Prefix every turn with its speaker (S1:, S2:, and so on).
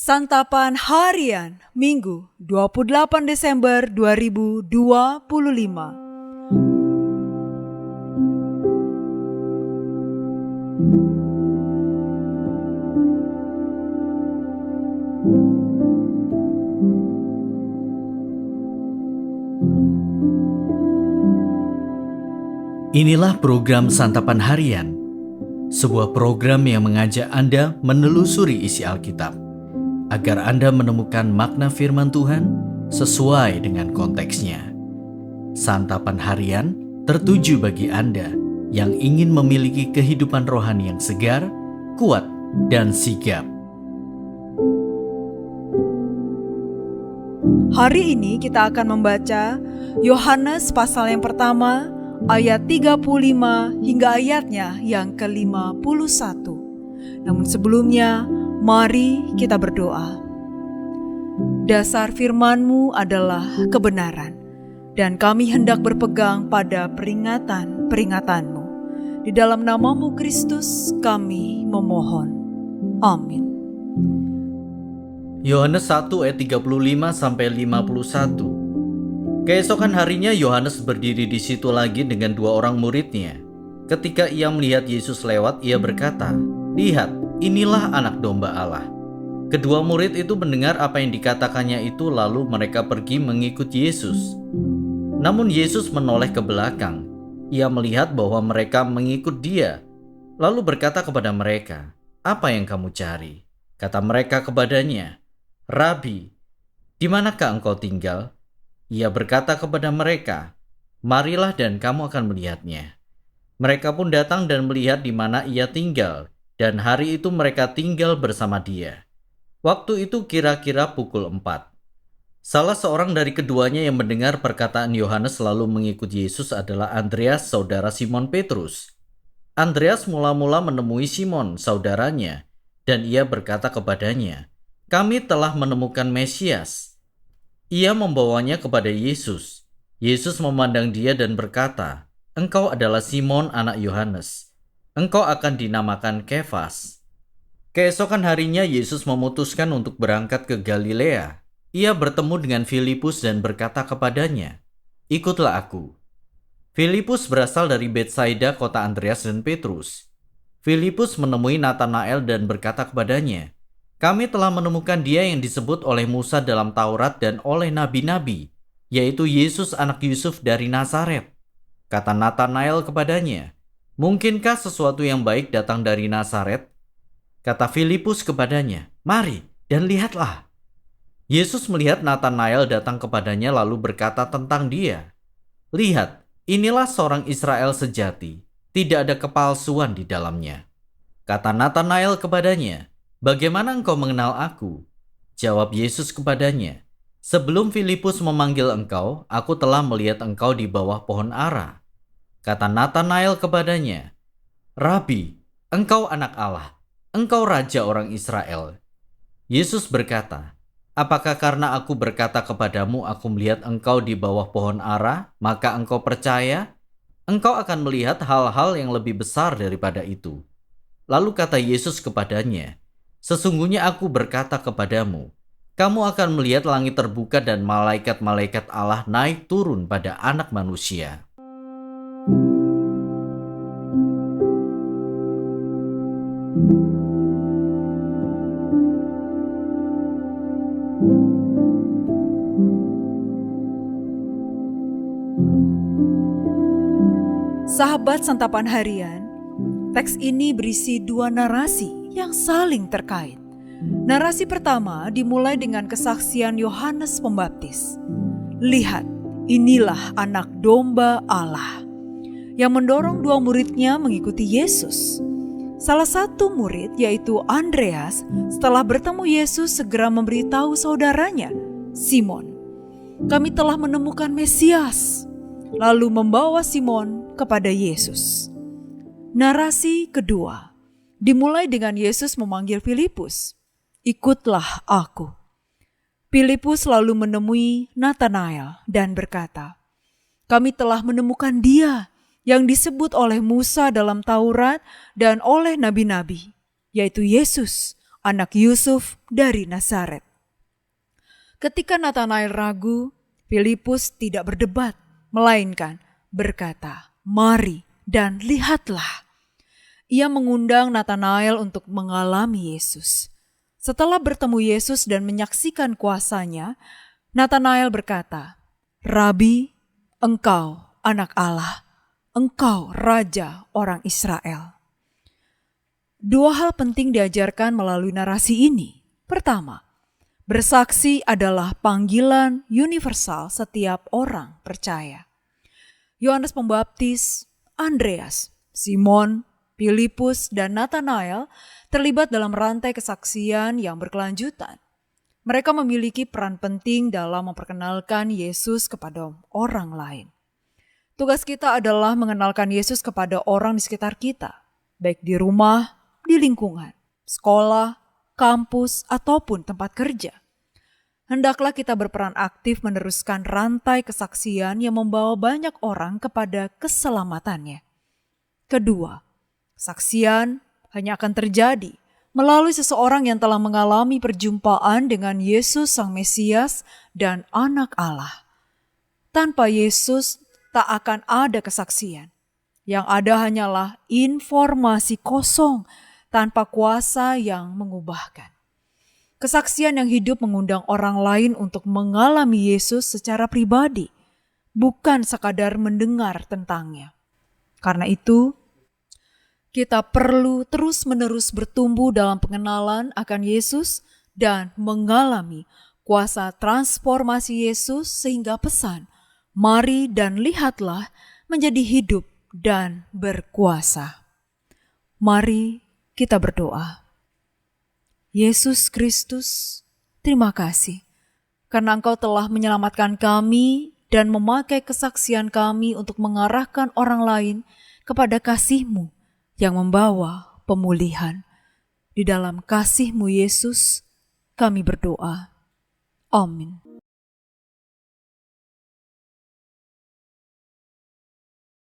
S1: Santapan Harian Minggu 28 Desember 2025.
S2: Inilah program Santapan Harian, sebuah program yang mengajak Anda menelusuri isi Alkitab, agar Anda menemukan makna firman Tuhan sesuai dengan konteksnya. Santapan Harian tertuju bagi Anda yang ingin memiliki kehidupan rohani yang segar, kuat, dan sigap.
S1: Hari ini kita akan membaca Yohanes pasal yang pertama, ayat 35 hingga ayatnya yang ke-51. Namun sebelumnya, mari kita berdoa. Dasar firman-Mu adalah kebenaran, dan kami hendak berpegang pada peringatan-peringatan-Mu. Di dalam nama-Mu Kristus kami memohon. Amin.
S2: Yohanes 1 ayat 35-51. Keesokan harinya Yohanes berdiri di situ lagi dengan dua orang muridnya. Ketika ia melihat Yesus lewat, ia berkata, "Lihat, inilah anak domba Allah." Kedua murid itu mendengar apa yang dikatakannya itu, lalu mereka pergi mengikut Yesus. Namun Yesus menoleh ke belakang. Ia melihat bahwa mereka mengikut Dia, lalu berkata kepada mereka, "Apa yang kamu cari?" Kata mereka kepadanya, "Rabi, di manakah engkau tinggal?" Ia berkata kepada mereka, "Marilah dan kamu akan melihatnya." Mereka pun datang dan melihat di mana ia tinggal, dan hari itu mereka tinggal bersama dia. Waktu itu kira-kira pukul 4. Salah seorang dari keduanya yang mendengar perkataan Yohanes lalu mengikut Yesus adalah Andreas, saudara Simon Petrus. Andreas mula-mula menemui Simon, saudaranya, dan ia berkata kepadanya, "Kami telah menemukan Mesias." Ia membawanya kepada Yesus. Yesus memandang dia dan berkata, "Engkau adalah Simon anak Yohanes. Engkau akan dinamakan Kefas." Keesokan harinya Yesus memutuskan untuk berangkat ke Galilea. Ia bertemu dengan Filipus dan berkata kepadanya, "Ikutlah aku." Filipus berasal dari Betsaida, kota Andreas dan Petrus. Filipus menemui Natanael dan berkata kepadanya, "Kami telah menemukan Dia yang disebut oleh Musa dalam Taurat dan oleh nabi-nabi, yaitu Yesus anak Yusuf dari Nazaret." Kata Natanael kepadanya, "Mungkinkah sesuatu yang baik datang dari Nazaret?" Kata Filipus kepadanya, "Mari dan lihatlah." Yesus melihat Natanael datang kepadanya lalu berkata tentang dia, "Lihat, inilah seorang Israel sejati, tidak ada kepalsuan di dalamnya." Kata Natanael kepadanya, "Bagaimana engkau mengenal aku?" Jawab Yesus kepadanya, "Sebelum Filipus memanggil engkau, aku telah melihat engkau di bawah pohon ara." Kata Natanael kepadanya, "Rabi, engkau anak Allah, engkau raja orang Israel." Yesus berkata, "Apakah karena aku berkata kepadamu aku melihat engkau di bawah pohon ara, maka engkau percaya? Engkau akan melihat hal-hal yang lebih besar daripada itu." Lalu kata Yesus kepadanya, "Sesungguhnya aku berkata kepadamu, kamu akan melihat langit terbuka dan malaikat-malaikat Allah naik turun pada Anak Manusia."
S1: Sahabat Santapan Harian, teks ini berisi dua narasi yang saling terkait. Narasi pertama dimulai dengan kesaksian Yohanes Pembaptis. "Lihat, inilah anak domba Allah," yang mendorong dua muridnya mengikuti Yesus. Salah satu murid, yaitu Andreas, setelah bertemu Yesus segera memberitahu saudaranya, Simon, "Kami telah menemukan Mesias," lalu membawa Simon kepada Yesus. Narasi kedua dimulai dengan Yesus memanggil Filipus, "Ikutlah aku." Filipus lalu menemui Natanael dan berkata, "Kami telah menemukan Dia yang disebut oleh Musa dalam Taurat dan oleh nabi-nabi, yaitu Yesus, anak Yusuf dari Nazaret. Ketika Natanael ragu, Filipus tidak berdebat, melainkan berkata, "Mari dan lihatlah." Ia mengundang Natanael untuk mengalami Yesus. Setelah bertemu Yesus dan menyaksikan kuasanya, Natanael berkata, "Rabi, engkau anak Allah, engkau Raja orang Israel." Dua hal penting diajarkan melalui narasi ini. Pertama, bersaksi adalah panggilan universal setiap orang percaya. Yohanes Pembaptis, Andreas, Simon, Filipus, dan Natanael terlibat dalam rantai kesaksian yang berkelanjutan. Mereka memiliki peran penting dalam memperkenalkan Yesus kepada orang lain. Tugas kita adalah mengenalkan Yesus kepada orang di sekitar kita, baik di rumah, di lingkungan, sekolah, kampus, ataupun tempat kerja. Hendaklah kita berperan aktif meneruskan rantai kesaksian yang membawa banyak orang kepada keselamatannya. Kedua, kesaksian hanya akan terjadi melalui seseorang yang telah mengalami perjumpaan dengan Yesus Sang Mesias dan Anak Allah. Tanpa Yesus tak akan ada kesaksian. Yang ada hanyalah informasi kosong tanpa kuasa yang mengubahkan. Kesaksian yang hidup mengundang orang lain untuk mengalami Yesus secara pribadi, bukan sekadar mendengar tentangnya. Karena itu, kita perlu terus-menerus bertumbuh dalam pengenalan akan Yesus dan mengalami kuasa transformasi Yesus sehingga pesan, "Mari dan lihatlah," menjadi hidup dan berkuasa. Mari kita berdoa. Yesus Kristus, terima kasih karena Engkau telah menyelamatkan kami dan memakai kesaksian kami untuk mengarahkan orang lain kepada kasih-Mu yang membawa pemulihan. Di dalam kasih-Mu Yesus, kami berdoa. Amin.